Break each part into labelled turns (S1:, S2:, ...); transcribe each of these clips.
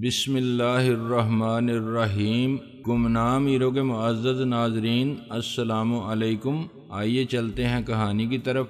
S1: बिस्मिल्लाहिर्रहमानिर्रहीम। गुमनाम हीरो के मुअज़्ज़ज़ नाज़रीन, अस्सलामु अलैकुम। आइए चलते हैं कहानी की तरफ।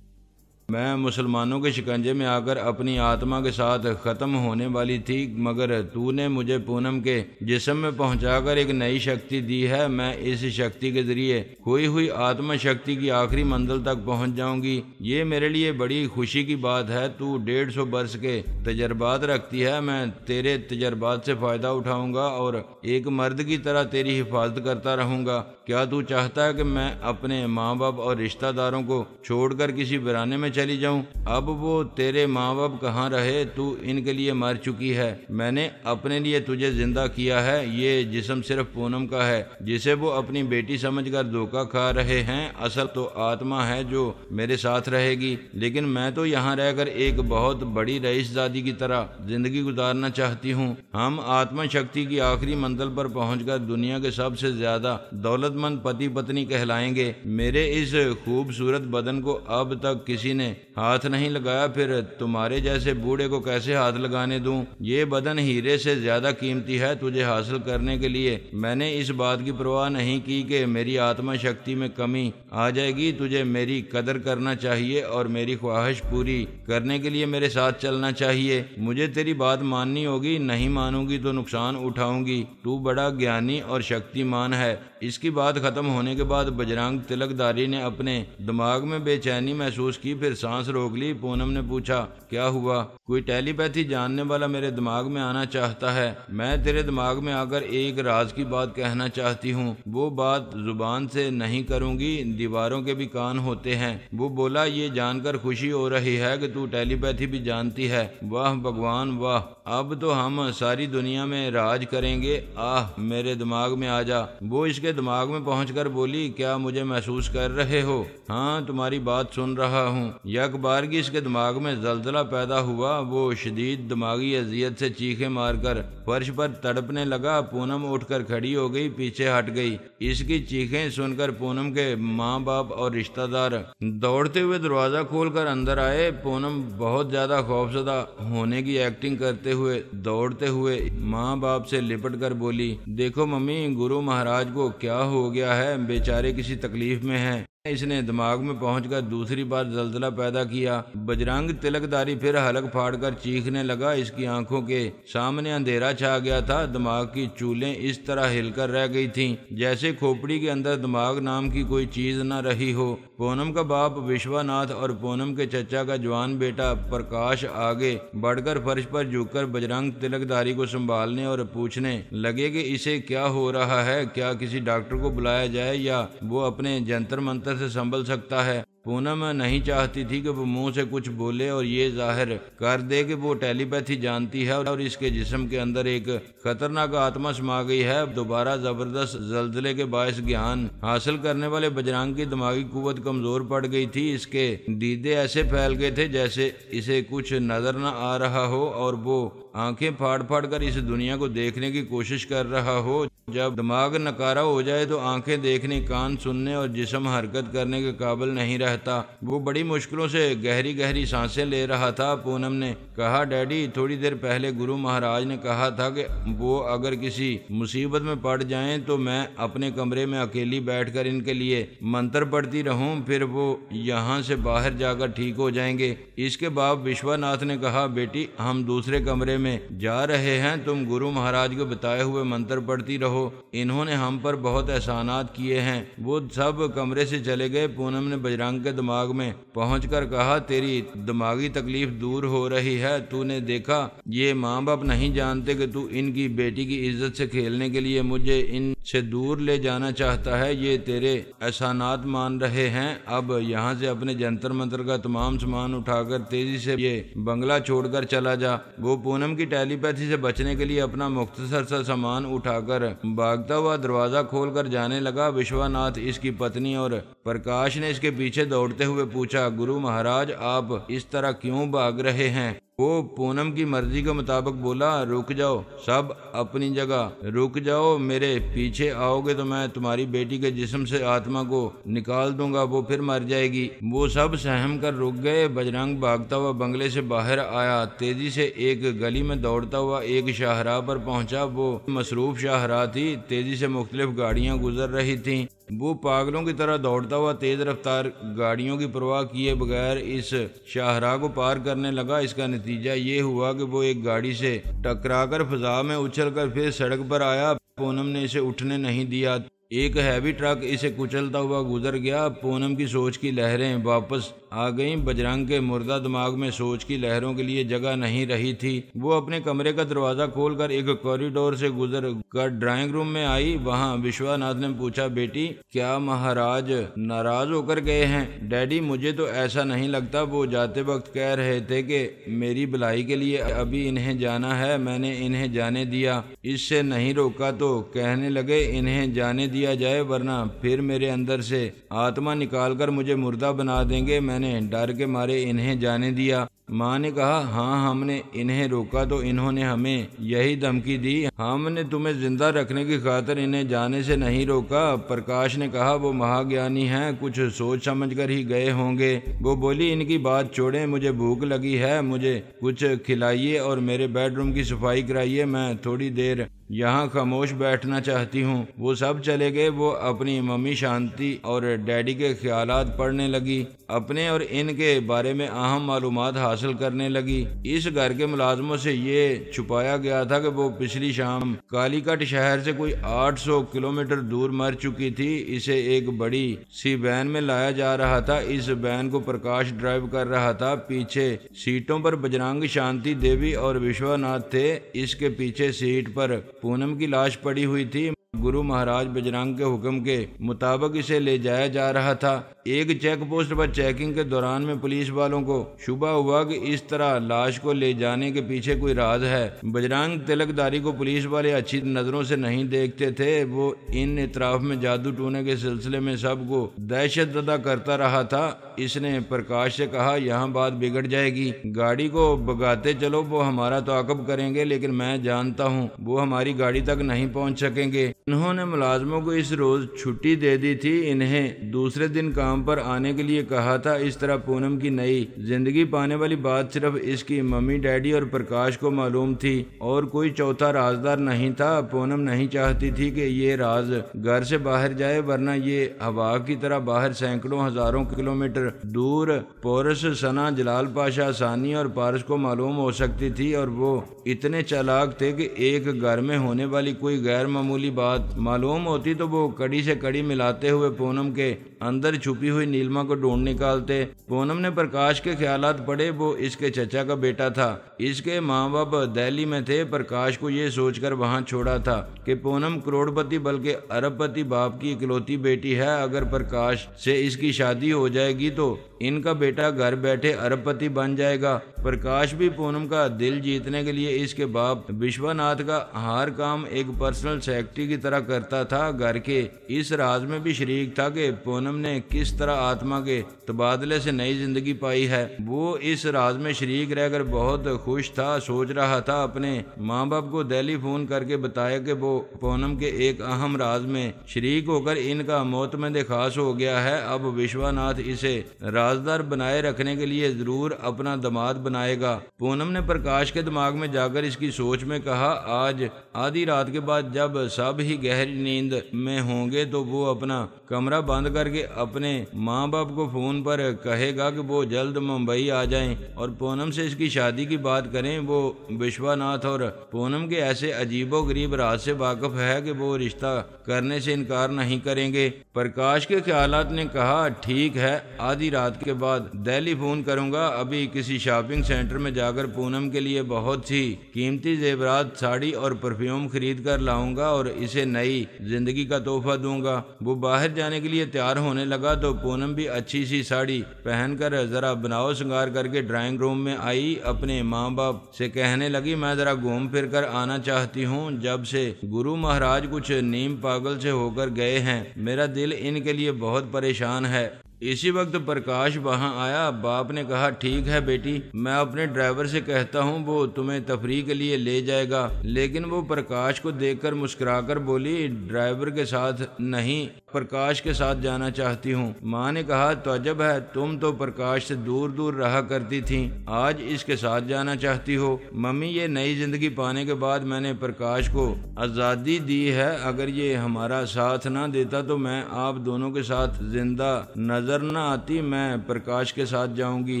S1: मैं मुसलमानों के शिकंजे में आकर अपनी आत्मा के साथ ख़त्म होने वाली थी, मगर तूने मुझे पूनम के जिस्म में पहुंचाकर एक नई शक्ति दी है। मैं इस शक्ति के ज़रिए खोई हुई आत्मा शक्ति की आखिरी मंजिल तक पहुंच जाऊंगी। ये मेरे लिए बड़ी खुशी की बात है। तू 150 बरस के तजर्बात रखती है। मैं तेरे तजर्बात से फ़ायदा उठाऊंगा और एक मर्द की तरह तेरी हिफाजत करता रहूंगा। क्या तू चाहता है कि मैं अपने माँ बाप और रिश्तेदारों को छोड़कर किसी वीराने में चली जाऊं? अब वो तेरे माँ बाप कहाँ रहे, तू इनके लिए मर चुकी है। मैंने अपने लिए तुझे जिंदा किया है। ये जिस्म सिर्फ पूनम का है, जिसे वो अपनी बेटी समझकर धोखा खा रहे हैं। असल तो आत्मा है जो मेरे साथ रहेगी, लेकिन मैं तो यहाँ रहकर एक बहुत बड़ी रईसजादी की तरह जिंदगी गुजारना चाहती हूँ। हम आत्मा शक्ति की आखिरी मंजिल पर पहुंचकर दुनिया के सबसे ज्यादा दौलतमंद पति पत्नी कहलाएंगे। मेरे इस खूबसूरत बदन को अब तक किसी ने हाथ नहीं लगाया, फिर तुम्हारे जैसे बूढ़े को कैसे हाथ लगाने दूं? ये बदन हीरे से ज्यादा कीमती है। तुझे हासिल करने के लिए मैंने इस बात की परवाह नहीं की कि मेरी आत्मा शक्ति में कमी आ जाएगी। तुझे मेरी कदर करना चाहिए और मेरी ख्वाहिश पूरी करने के लिए मेरे साथ चलना चाहिए। मुझे तेरी बात माननी होगी, नहीं मानूंगी तो नुकसान उठाऊंगी। तू बड़ा ज्ञानी और शक्तिमान है। इसकी बात खत्म होने के बाद बजरंग तिलकधारी ने अपने दिमाग में बेचैनी महसूस की, फिर सांस रोक ली। पूनम ने पूछा, क्या हुआ? कोई टेलीपैथी जानने वाला मेरे दिमाग में आना चाहता है। मैं तेरे दिमाग में आकर एक राज की बात कहना चाहती हूँ। वो बात जुबान से नहीं करूंगी, दीवारों के भी कान होते हैं। वो बोला, ये जानकर खुशी हो रही है कि तू टेलीपैथी भी जानती है। वाह भगवान वाह, अब तो हम सारी दुनिया में राज करेंगे। आह, मेरे दिमाग में आ जा। वो इसके दिमाग में पहुंचकर बोली, क्या मुझे महसूस कर रहे हो? हाँ, तुम्हारी बात सुन रहा हूँ। यक बार की इसके दिमाग में जलजला पैदा हुआ। वो शदीद दिमागी अजियत से चीखें मारकर फर्श पर तड़पने लगा। पूनम उठकर खड़ी हो गई, पीछे हट गई। इसकी चीखें सुनकर पूनम के माँ बाप और रिश्तेदार दौड़ते हुए दरवाजा खोलकर अंदर आए। पूनम बहुत ज्यादा खौफजदा होने की एक्टिंग करते हुए दौड़ते हुए माँ बाप से लिपट कर बोली, देखो मम्मी, गुरु महाराज को क्या हो गया है? बेचारे किसी तकलीफ में हैं। इसने दिमाग में पहुंचकर दूसरी बार जलजला पैदा किया। बजरंग तिलकधारी फिर हलक फाड़कर चीखने लगा। इसकी आंखों के सामने अंधेरा छा गया था। दिमाग की चूलें इस तरह हिलकर रह गई थीं, जैसे खोपड़ी के अंदर दिमाग नाम की कोई चीज न रही हो। पूनम का बाप विश्वनाथ और पूनम के चचा का जवान बेटा प्रकाश आगे बढ़कर फर्श पर झुककर बजरंग तिलकधारी को संभालने और पूछने लगे कि इसे क्या हो रहा है। क्या किसी डॉक्टर को बुलाया जाए या वो अपने जंतर मंतर से संभल सकता है? पूनम नहीं चाहती थी कि वो मुंह से कुछ बोले और ये जाहिर कर दे कि वो टेलीपैथी जानती है और इसके जिस्म के अंदर एक खतरनाक आत्मा समा गई है। दोबारा जबरदस्त जल्जले के बायस ज्ञान हासिल करने वाले बजरंग की दिमागी कुव्वत कमजोर पड़ गई थी। इसके दीदे ऐसे फैल गए थे जैसे इसे कुछ नजर न आ रहा हो और वो आंखें फाड़ फाड़ कर इस दुनिया को देखने की कोशिश कर रहा हो। जब दिमाग नकारा हो जाए तो आंखें देखने, कान सुनने और जिस्म हरकत करने के काबिल नहीं रहता। वो बड़ी मुश्किलों से गहरी गहरी सांसें ले रहा था। पूनम ने कहा, डैडी, थोड़ी देर पहले गुरु महाराज ने कहा था कि वो अगर किसी मुसीबत में पड़ जाएं तो मैं अपने कमरे में अकेली बैठकर इनके लिए मंत्र पढ़ती रहूं, फिर वो यहाँ से बाहर जाकर ठीक हो जाएंगे। इसके बाप विश्वनाथ ने कहा, बेटी, हम दूसरे कमरे में जा रहे हैं, तुम गुरु महाराज को बताए हुए मंत्र पढ़ती रहो। इन्होंने हम पर बहुत एहसानात किए हैं। वो सब कमरे से चले गए। पूनम ने बजरंग के दिमाग में पहुंचकर कहा, तेरी दिमागी तकलीफ दूर हो रही है। तूने देखा, ये माँ बाप नहीं जानते कि तू इनकी बेटी की इज्जत से खेलने के लिए मुझे इनसे दूर ले जाना चाहता है। ये तेरे एहसानात मान रहे हैं। अब यहाँ से अपने जंतर मंत्र का तमाम सामान उठाकर तेजी से ये बंगला छोड़कर चला जा। वो पूनम की टेलीपैथी से बचने के लिए अपना मुख्तसर सा सामान उठाकर भागता हुआ दरवाजा खोलकर जाने लगा। विश्वनाथ, इसकी पत्नी और प्रकाश ने इसके पीछे दौड़ते हुए पूछा, गुरु महाराज, आप इस तरह क्यों भाग रहे हैं? वो पूनम की मर्जी के मुताबिक बोला, रुक जाओ, सब अपनी जगह रुक जाओ, मेरे पीछे आओगे तो मैं तुम्हारी बेटी के जिस्म से आत्मा को निकाल दूंगा, वो फिर मर जाएगी। वो सब सहम कर रुक गए। बजरंग भागता हुआ बंगले से बाहर आया, तेजी से एक गली में दौड़ता हुआ एक शाहराह पर पहुंचा। वो मसरूफ शाहराह थी, तेजी से मुख्तलिफ गाड़ियां गुजर रही थीं। वो पागलों की तरह दौड़ता हुआ तेज रफ्तार गाड़ियों की परवाह किए बगैर इस शाहराह को पार करने लगा। इसका नतीजा ये हुआ कि वो एक गाड़ी से टकराकर फिजा में उछलकर फिर सड़क पर आया। पूनम ने इसे उठने नहीं दिया। एक हैवी ट्रक इसे कुचलता हुआ गुजर गया। पूनम की सोच की लहरें वापस आ गईं। बजरंग के मुर्दा दिमाग में सोच की लहरों के लिए जगह नहीं रही थी। वो अपने कमरे का दरवाजा खोलकर एक कॉरिडोर से गुजर कर ड्राइंग रूम में आई। वहां विश्वनाथ ने पूछा, बेटी क्या महाराज नाराज होकर गए हैं? डैडी मुझे तो ऐसा नहीं लगता। वो जाते वक्त कह रहे थे कि मेरी भलाई के लिए अभी इन्हें जाना है। मैंने इन्हें जाने दिया, इससे नहीं रोका तो कहने लगे इन्हें जाने दिया जाए वरना फिर मेरे अंदर से आत्मा निकालकर मुझे मुर्दा बना देंगे। मैंने डर के मारे इन्हें जाने दिया। माँ ने कहा, हाँ हमने इन्हें रोका तो इन्होंने हमें यही धमकी दी। हमने तुम्हें जिंदा रखने की खातिर इन्हें जाने से नहीं रोका। प्रकाश ने कहा, वो महाज्ञानी हैं, कुछ सोच समझ कर ही गए होंगे। वो बोली, इनकी बात छोड़ें, मुझे भूख लगी है, मुझे कुछ खिलाइए और मेरे बेडरूम की सफाई कराइए। मैं थोड़ी देर यहाँ खामोश बैठना चाहती हूँ। वो सब चले गए। वो अपनी मम्मी शांति और डैडी के ख्यालात पढ़ने लगी, अपने और इनके बारे में अहम मालूमात हासिल करने लगी। इस घर के मुलाजमों से ये छुपाया गया था कि वो पिछली शाम कालीकट शहर से कोई 800 किलोमीटर दूर मर चुकी थी। इसे एक बड़ी सी वैन में लाया जा रहा था। इस वैन को प्रकाश ड्राइव कर रहा था। पीछे सीटों पर बजरंग, शांति देवी और विश्वनाथ थे। इसके पीछे सीट पर पूनम की लाश पड़ी हुई थी। गुरु महाराज बजरंग के हुक्म के मुताबिक इसे ले जाया जा रहा था। एक चेक पोस्ट पर चेकिंग के दौरान में पुलिस वालों को शुबा हुआ कि इस तरह लाश को ले जाने के पीछे कोई राज है। बजरंग तिलकदारी को पुलिस वाले अच्छी नजरों से नहीं देखते थे। वो इन इतराफ में जादू टूने के सिलसिले में सबको दहशत ज़दा करता रहा था। इसने प्रकाश से कहा, यहाँ बात बिगड़ जाएगी, गाड़ी को भगाते चलो, वो हमारा ताक़ब करेंगे, लेकिन मैं जानता हूँ वो हमारी गाड़ी तक नहीं पहुँच सकेंगे। उन्होंने मुलाजमों को इस रोज छुट्टी दे दी थी, इन्हें दूसरे दिन काम पर आने के लिए कहा था। इस तरह पूनम की नई जिंदगी पाने वाली बात सिर्फ इसकी मम्मी, डैडी और प्रकाश को मालूम थी और कोई चौथा राजदार नहीं था। पूनम नहीं चाहती थी कि ये राज घर से बाहर जाए, वरना ये हवा की तरह बाहर सैकड़ों हजारों किलोमीटर दूर पोरस, सना, जलाल पाशा, सानी और पारस को मालूम हो सकती थी। और वो इतने चालाक थे कि एक घर में होने वाली कोई गैर मामूली बात मालूम होती तो वो कड़ी से कड़ी मिलाते हुए पूनम के अंदर छुपी हुई नीलिमा को ढूंढ निकालते। पूनम ने प्रकाश के ख्यालात पढ़े। वो इसके चचा का बेटा था। इसके माँ बाप दिल्ली में थे। प्रकाश को ये सोचकर वहाँ छोड़ा था कि पूनम करोड़पति बल्कि अरबपति बाप की इकलौती बेटी है। अगर प्रकाश से इसकी शादी हो जाएगी तो इनका बेटा घर बैठे अरबपति बन जाएगा। प्रकाश भी पूनम का दिल जीतने के लिए इसके बाप विश्वनाथ का हर काम एक पर्सनल सेक्रेटरी की तरह करता था। घर के इस राज में भी शरीक था कि पूनम ने किस तरह आत्मा के तबादले से नई जिंदगी पाई है। वो इस राज में शरीक रहकर बहुत खुश था। सोच रहा था अपने माँ बाप को दिल्ली फोन करके बताया कि वो पूनम के एक अहम राज में शरीक होकर इनका मोतमद खास हो गया है। अब विश्वनाथ इसे राजदार बनाए रखने के लिए जरूर अपना दामाद बनाएगा। पूनम ने प्रकाश के दिमाग में जाकर इसकी सोच में कहा, आज आधी रात के बाद जब सब ही गहरी नींद में होंगे तो वो अपना कमरा बंद करके अपने माँ बाप को फोन पर कहेगा कि वो जल्द मुंबई आ जाएं और पूनम से इसकी शादी की बात करें। वो विश्वनाथ और पूनम के ऐसे अजीबो गरीब राज से वाकिफ है कि वो रिश्ता करने से इनकार नहीं करेंगे। प्रकाश के ख्यालात ने कहा, ठीक है, आधी रात के बाद दिल्ली फोन करूंगा। अभी किसी शॉपिंग सेंटर में जाकर पूनम के लिए बहुत सी कीमती जेवरात, साड़ी और परफ्यूम खरीद कर लाऊंगा और इसे नई जिंदगी का तोहफा दूंगा। वो बाहर जाने के लिए तैयार होने लगा तो पूनम भी अच्छी सी साड़ी पहनकर जरा बनाओ श्रृंगार करके ड्राइंग रूम में आई। अपने माँ बाप से कहने लगी, मैं जरा घूम फिर कर आना चाहती हूँ। जब से गुरु महाराज कुछ नीम पागल से होकर गए हैं, मेरा दिल इनके लिए बहुत परेशान है। इसी वक्त प्रकाश वहां आया। बाप ने कहा, ठीक है बेटी, मैं अपने ड्राइवर से कहता हूँ, वो तुम्हें तफरीह के लिए ले जाएगा। लेकिन वो प्रकाश को देखकर मुस्कुराकर बोली, ड्राइवर के साथ नहीं, प्रकाश के साथ जाना चाहती हूँ। माँ ने कहा, तो अजब है, तुम तो प्रकाश से दूर दूर रहा करती थी, आज इसके साथ जाना चाहती हो। मम्मी, ये नई जिंदगी पाने के बाद मैंने प्रकाश को आज़ादी दी है। अगर ये हमारा साथ ना देता तो मैं आप दोनों के साथ जिंदा नजर न आती। मैं प्रकाश के साथ जाऊंगी।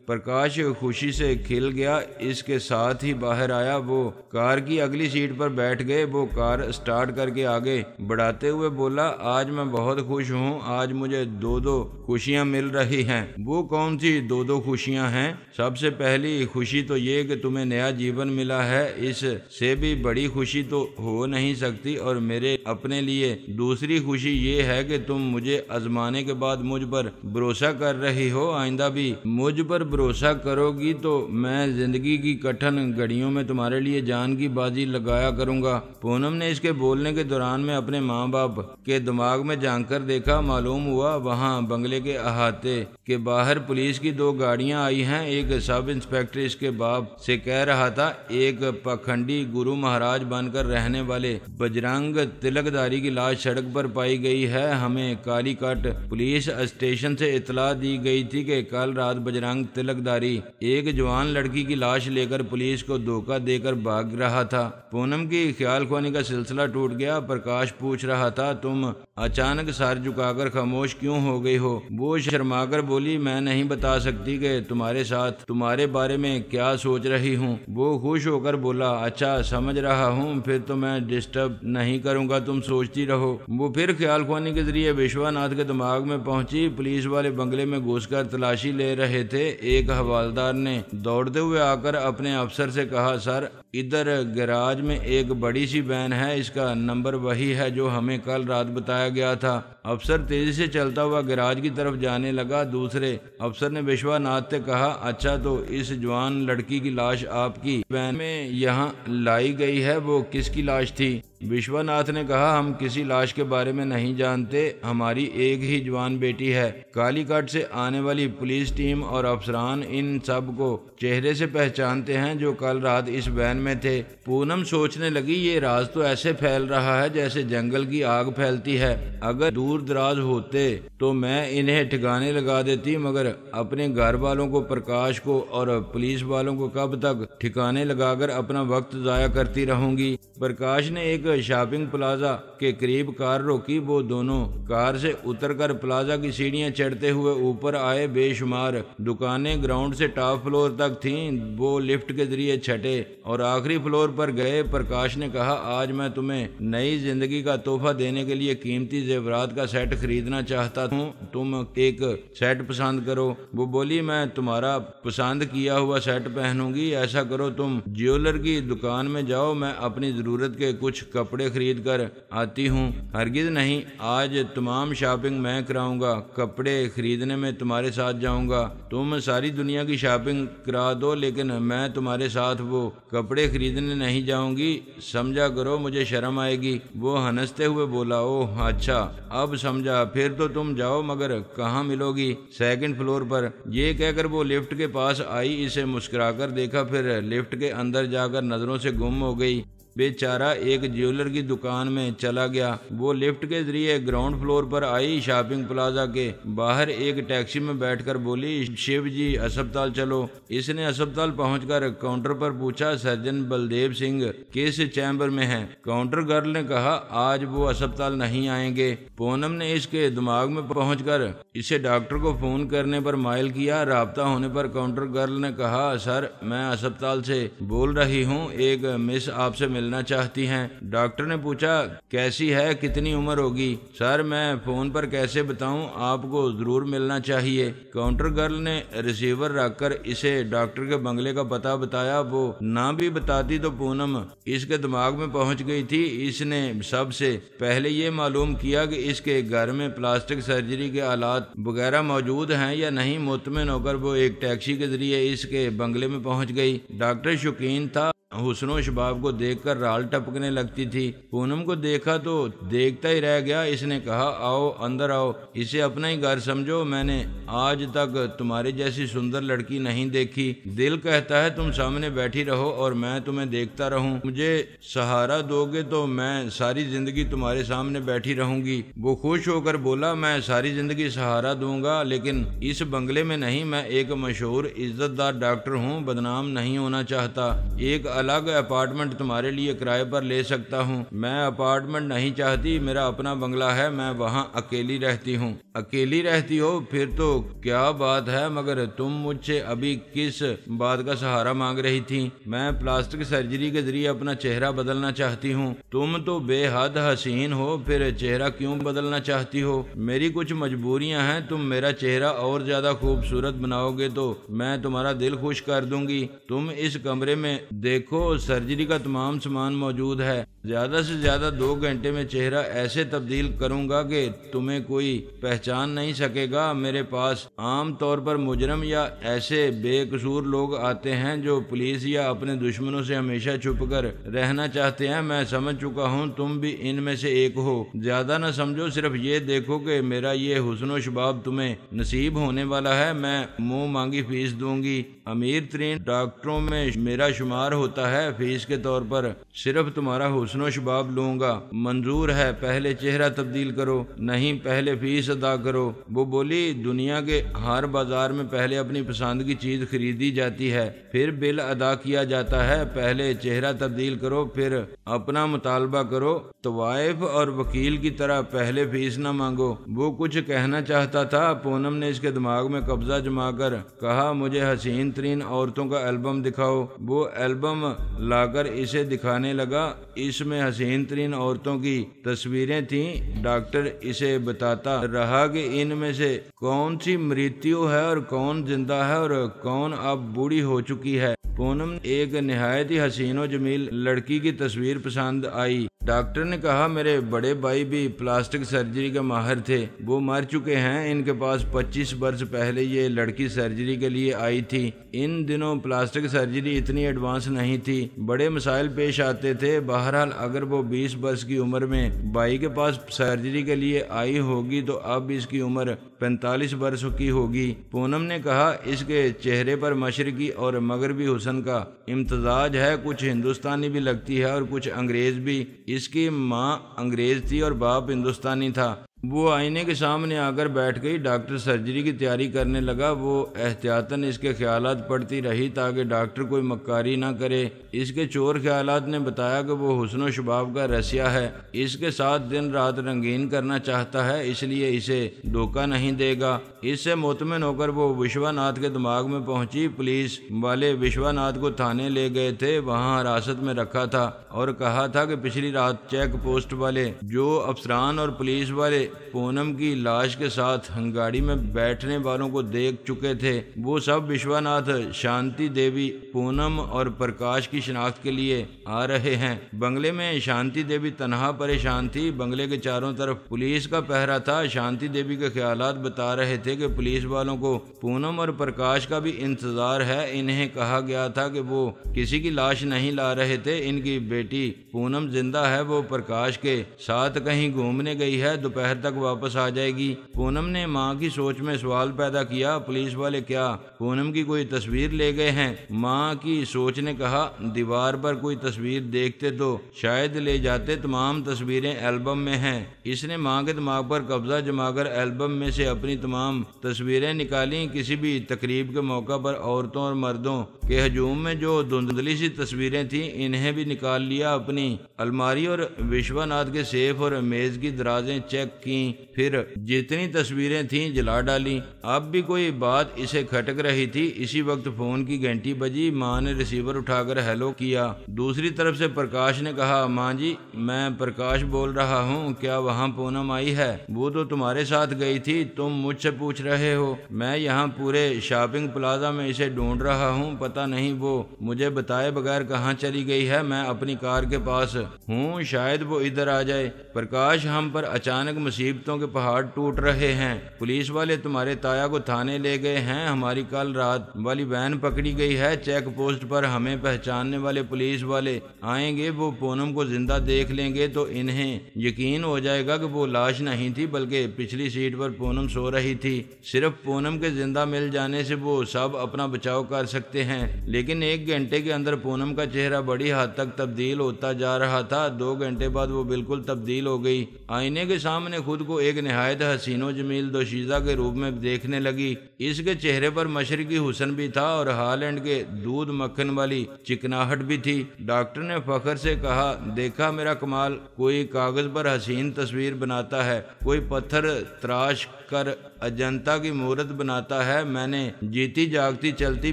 S1: प्रकाश खुशी से खिल गया, इसके साथ ही बाहर आया। वो कार की अगली सीट पर बैठ गए। वो कार स्टार्ट करके आगे बढ़ाते हुए बोला, आज मैं बहुत खुश हूँ, आज मुझे दो दो खुशियाँ मिल रही हैं। वो कौन सी दो दो खुशियाँ हैं? सबसे पहली खुशी तो ये कि तुम्हें नया जीवन मिला है, इससे भी बड़ी खुशी तो हो नहीं सकती। और मेरे अपने लिए दूसरी खुशी ये है कि तुम मुझे आजमाने के बाद मुझ पर भरोसा कर रही हो। आइंदा भी मुझ पर भरोसा करोगी तो मैं जिंदगी की कठिन घड़ियों में तुम्हारे लिए जान की बाजी लगाया करूंगा। पूनम ने इसके बोलने के दौरान में अपने माँ बाप के दिमाग में झांक कर देखा। मालूम हुआ वहाँ बंगले के अहाते के बाहर पुलिस की दो गाड़ियां आई हैं। एक सब इंस्पेक्टर इसके बाप से कह रहा था, एक पखंडी गुरु महाराज बनकर रहने वाले बजरंग तिलकधारी की लाश सड़क पर पाई गई है। हमें कालीकट पुलिस स्टेशन से इतला दी गई थी कि कल रात बजरंग तिलकधारी एक जवान लड़की की लाश लेकर पुलिस को धोखा देकर भाग रहा था। पूनम की ख्याल खोने का सिलसिला टूट गया। प्रकाश पूछ रहा था, तुम अचानक सर झुकाकर खामोश क्यों हो गई हो? वो शर्माकर बोली, मैं नहीं बता सकती कि तुम्हारे साथ तुम्हारे बारे में क्या सोच रही हूँ। वो खुश होकर बोला, अच्छा समझ रहा हूँ, फिर तो मैं डिस्टर्ब नहीं करूँगा, तुम सोचती रहो। वो फिर ख्याल खोने के जरिए विश्वनाथ के दिमाग में पहुंची। पुलिस वाले बंगले में घुसकर तलाशी ले रहे थे। एक हवालदार ने दौड़ते हुए आकर अपने अफसर से कहा, सर इधर गैराज में एक बड़ी सी वैन है, इसका नंबर वही है जो हमें कल रात बताया गया था। अफसर तेजी से चलता हुआ गैराज की तरफ जाने लगा। दूसरे अफसर ने विश्वनाथ से कहा, अच्छा तो इस जवान लड़की की लाश आपकी वैन में यहाँ लाई गई है, वो किसकी लाश थी? विश्वनाथ ने कहा, हम किसी लाश के बारे में नहीं जानते, हमारी एक ही जवान बेटी है। कालीकट से आने वाली पुलिस टीम और अफसरान इन सब को चेहरे से पहचानते हैं जो कल रात इस वैन में थे। पूनम सोचने लगी, ये राज तो ऐसे फैल रहा है जैसे जंगल की आग फैलती है। अगर दूर दराज होते तो मैं इन्हें ठिकाने लगा देती, मगर अपने घर वालों को, प्रकाश को और पुलिस वालों को कब तक ठिकाने लगाकर अपना वक्त जाया करती रहूंगी। प्रकाश ने एक शॉपिंग प्लाजा के करीब कार रोकी। वो दोनों कार से उतरकर प्लाजा की सीढ़ियां चढ़ते हुए ऊपर आए। बेशुमार दुकानें ग्राउंड से टॉप फ्लोर तक थीं। वो लिफ्ट के जरिए छठे और आखिरी फ्लोर पर गए। प्रकाश ने कहा, आज मैं तुम्हें नई जिंदगी का तोहफा देने के लिए कीमती जेवरात का सेट खरीदना चाहता हूँ, तुम एक सेट पसंद करो। वो बोली, मैं तुम्हारा पसंद किया हुआ सेट पहनूंगी। ऐसा करो, तुम ज्वेलर की दुकान में जाओ, मैं अपनी जरूरत के कुछ कपड़े खरीद कर आती हूँ। हरगिज नहीं, आज तमाम शॉपिंग मैं कराऊंगा, कपड़े खरीदने में तुम्हारे साथ जाऊंगा। तुम सारी दुनिया की शॉपिंग करा दो, लेकिन मैं तुम्हारे साथ वो कपड़े खरीदने नहीं जाऊंगी, समझा करो, मुझे शर्म आएगी। वो हंसते हुए बोला, ओह अच्छा अब समझा, फिर तो तुम जाओ, मगर कहाँ मिलोगी? सेकंड फ्लोर पर। ये कहकर वो लिफ्ट के पास आई, इसे मुस्कुराकर देखा, फिर लिफ्ट के अंदर जाकर नजरों से गुम हो गई। बेचारा एक ज्वेलर की दुकान में चला गया। वो लिफ्ट के जरिए ग्राउंड फ्लोर पर आई। शॉपिंग प्लाजा के बाहर एक टैक्सी में बैठकर बोली, शिव जी अस्पताल चलो। इसने अस्पताल पहुंचकर काउंटर पर पूछा, सर्जन बलदेव सिंह किस चैम्बर में हैं? काउंटर गर्ल ने कहा, आज वो अस्पताल नहीं आएंगे। पूनम ने इसके दिमाग में पहुंचकर इसे डॉक्टर को फोन करने पर माइल किया। राब्ता होने पर काउंटर गर्ल ने कहा, सर मैं अस्पताल से बोल रही हूँ, एक मिस आपसे मिलना चाहती हैं। डॉक्टर ने पूछा, कैसी है, कितनी उम्र होगी? सर मैं फोन पर कैसे बताऊं, आपको जरूर मिलना चाहिए। काउंटर गर्ल ने रिसीवर रखकर इसे डॉक्टर के बंगले का पता बताया। वो ना भी बताती तो पूनम इसके दिमाग में पहुंच गई थी। इसने सबसे पहले ये मालूम किया कि इसके घर में प्लास्टिक सर्जरी के आलात वगैरह मौजूद हैं या नहीं। मुतमिन होकर वो एक टैक्सी के जरिए इसके बंगले में पहुंच गई। डॉक्टर शौकीन था हुस्नो शबाब को देखकर राल टपकने लगती थी। पूनम को देखा तो देखता ही रह गया। इसने कहा, आओ अंदर आओ, इसे अपना ही घर समझो। मैंने आज तक तुम्हारी जैसी सुंदर लड़की नहीं देखी। दिल कहता है तुम सामने बैठी रहो और मैं तुम्हें देखता रहूं। मुझे सहारा दोगे तो मैं सारी जिंदगी तुम्हारे सामने बैठी रहूंगी। वो खुश होकर बोला, मैं सारी जिंदगी सहारा दूंगा, लेकिन इस बंगले में नहीं। मैं एक मशहूर इज्जतदार डॉक्टर हूँ, बदनाम नहीं होना चाहता। एक अलग अपार्टमेंट तुम्हारे लिए किराए पर ले सकता हूँ। मैं अपार्टमेंट नहीं चाहती, मेरा अपना बंगला है, मैं वहाँ अकेली रहती हूँ। अकेली रहती हो? फिर तो क्या बात है, मगर तुम मुझसे अभी किस बात का सहारा मांग रही थी? मैं प्लास्टिक सर्जरी के जरिए अपना चेहरा बदलना चाहती हूँ। तुम तो बेहद हसीन हो, फिर चेहरा क्यों बदलना चाहती हो? मेरी कुछ मजबूरियां हैं। तुम मेरा चेहरा और ज्यादा खूबसूरत बनाओगे तो मैं तुम्हारा दिल खुश कर दूंगी। तुम इस कमरे में देखो, सर्जरी का तमाम सामान मौजूद है। ज्यादा से ज्यादा 2 घंटे में चेहरा ऐसे तब्दील करूंगा कि तुम्हें कोई पहचान नहीं सकेगा। मेरे पास आम तौर पर मुजरम या ऐसे बेकसूर लोग आते हैं जो पुलिस या अपने दुश्मनों से हमेशा छुपकर रहना चाहते हैं। मैं समझ चुका हूँ, तुम भी इनमें से एक हो। ज्यादा न समझो, सिर्फ ये देखो कि मेरा ये हुस्नो शबाब तुम्हें नसीब होने वाला है। मैं मुंह मांगी फीस दूंगी। अमीर तरीन डॉक्टरों में मेरा शुमार होता है। फीस के तौर पर सिर्फ तुम्हारा हुस्नो शबाब लूंगा। मंजूर है? पहले चेहरा तब्दील करो। नहीं, पहले फीस अदा करो। वो बोली, दुनिया के हर बाजार में पहले अपनी पसंद की चीज खरीदी जाती है, फिर बिल अदा किया जाता है। पहले चेहरा तब्दील करो, फिर अपना मुतालबा करो। तवाइफ और वकील की तरह पहले फीस न मांगो। वो कुछ कहना चाहता था। पूनम ने इसके दिमाग में कब्जा जमाकर कहा, मुझे हसीन तरीन औरतों का एल्बम दिखाओ। वो एल्बम लाकर इसे दिखाने लगा। इसमें हसीन तरीन औरतों की तस्वीरें थीं। डॉक्टर इसे बताता रहा कि इनमें से कौन सी मृत्यु है और कौन जिंदा है और कौन अब बूढ़ी हो चुकी है। पूनम एक निहायत ही हसीन और जमील लड़की की तस्वीर पसंद आई। डॉक्टर ने कहा, मेरे बड़े भाई भी प्लास्टिक सर्जरी के माहिर थे, वो मर चुके हैं। इनके पास 25 वर्ष पहले ये लड़की सर्जरी के लिए आई थी। इन दिनों प्लास्टिक सर्जरी इतनी एडवांस नहीं थी, बड़े मसाइल पेश आते थे। बहरहाल अगर वो 20 वर्ष की उम्र में भाई के पास सर्जरी के लिए आई होगी तो अब इसकी उम्र 45 वर्ष की होगी। पूनम ने कहा, इसके चेहरे पर मशरकी और मगरबी हुस्न का इम्तजाज है। कुछ हिंदुस्तानी भी लगती है और कुछ अंग्रेज भी। इसकी माँ अंग्रेज थी और बाप हिंदुस्तानी था। वो आईने के सामने आकर बैठ गई। डॉक्टर सर्जरी की तैयारी करने लगा। वो एहतियातन इसके ख्यालात पढ़ती रही ताकि डॉक्टर कोई मक्कारी ना करे। इसके चोर ख्यालात ने बताया कि वो हुस्नो शबाब का रसिया है, इसके साथ दिन रात रंगीन करना चाहता है, इसलिए इसे धोखा नहीं देगा। इससे मुतमिन होकर वो विश्वनाथ के दिमाग में पहुंची। पुलिस वाले विश्वनाथ को थाने ले गए थे, वहां हिरासत में रखा था और कहा था कि पिछली रात चेक पोस्ट वाले जो अफसरान और पुलिस वाले पूनम की लाश के साथ गाड़ी में बैठने वालों को देख चुके थे, वो सब विश्वनाथ, शांति देवी, पूनम और प्रकाश की शिनाख्त के लिए आ रहे हैं। बंगले में शांति देवी तनहा परेशान थी। बंगले के चारों तरफ पुलिस का पहरा था। शांति देवी के ख्यालात बता रहे थे कि पुलिस वालों को पूनम और प्रकाश का भी इंतजार है। इन्हें कहा गया था कि वो किसी की लाश नहीं ला रहे थे। इनकी बेटी पूनम जिंदा है, वो प्रकाश के साथ कहीं घूमने गई है, दोपहर तक वापस आ जाएगी। पूनम ने माँ की सोच में सवाल पैदा किया, पुलिस वाले क्या पूनम की कोई तस्वीर ले गए हैं? माँ की सोच ने कहा, दीवार पर कोई तस्वीर देखते तो शायद ले जाते, तमाम तस्वीरें एल्बम में हैं। इसने माँ के दिमाग पर कब्जा जमाकर एल्बम में से अपनी तमाम तस्वीरें निकाली। किसी भी तकरीब के मौका पर औरतों और मर्दों के हजूम में जो धुंधली सी तस्वीरें थीं, इन्हें भी निकाल लिया अपनी अलमारी और विश्वनाथ के सेफ और मेज की दराजें चेक की। फिर जितनी तस्वीरें थीं जला डाली। अब भी कोई बात इसे खटक रही थी। इसी वक्त फोन की घंटी बजी। माँ ने रिसीवर उठाकर हेलो किया। दूसरी तरफ से प्रकाश ने कहा, माँ जी, मैं प्रकाश बोल रहा हूँ, क्या वहाँ पूनम आई है? वो तो तुम्हारे साथ गई थी, तुम मुझसे पूछ रहे हो? मैं यहाँ पूरे शॉपिंग प्लाजा में इसे ढूंढ रहा हूँ, पता नहीं वो मुझे बताए बगैर कहाँ चली गई है। मैं अपनी कार के पास हूँ, शायद वो इधर आ जाए। प्रकाश हम पर अचानक मुसीबतों के पहाड़ टूट रहे हैं। पुलिस वाले तुम्हारे ताया को थाने ले गए हैं, हमारी कल रात वाली वैन पकड़ी गई है। चेक पोस्ट पर हमें पहचानने वाले पुलिस वाले आएंगे, वो पूनम को जिंदा देख लेंगे तो इन्हें यकीन हो जाएगा कि वो लाश नहीं थी बल्कि पिछली सीट पर पूनम सो रही थी। सिर्फ पूनम के जिंदा मिल जाने से वो सब अपना बचाव कर सकते हैं। लेकिन 1 घंटे के अंदर पूनम का चेहरा बड़ी हद तक तब्दील होता जा रहा था। 2 घंटे बाद वो बिल्कुल तब्दील हो गई। आईने के सामने खुद को एक निहायत हसीनो जमील दोशीज़ा के रूप में देखने लगी। इसके चेहरे पर मशरकी हुस्न भी था और हॉलैंड के दूध मक्खन वाली चिकनाहट भी थी। डॉक्टर ने फखर से कहा, देखा मेरा कमाल, कोई कागज पर हसीन तस्वीर बनाता है, कोई पत्थर तराश कर अजंता की मूर्त बनाता है। मैंने जीती जागती चलती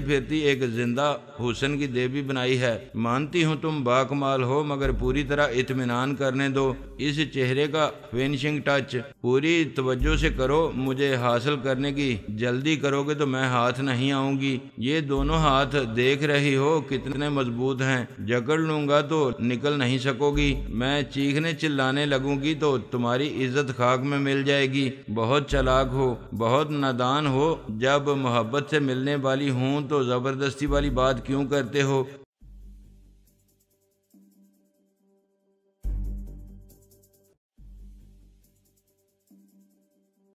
S1: फिरती एक जिंदा हुस्न की देवी बनाई है। मानती हूँ तुम बाकमाल हो, मगर पूरी तरह इत्मीनान करने दो। इस चेहरे का फिनिशिंग टच पूरी तवज्जो से करो। मुझे हासिल करने की जल्दी करोगे तो मैं हाथ नहीं आऊंगी। ये दोनों हाथ देख रही हो कितने मजबूत हैं, जकड़ लूंगा तो निकल नहीं सकोगी। मैं चीखने चिल्लाने लगूंगी तो तुम्हारी इज्जत खाक में मिल जाएगी। बहुत चालाक हो, बहुत नादान हो। जब मोहब्बत से मिलने वाली हूँ तो जबरदस्ती वाली बात क्यों करते हो?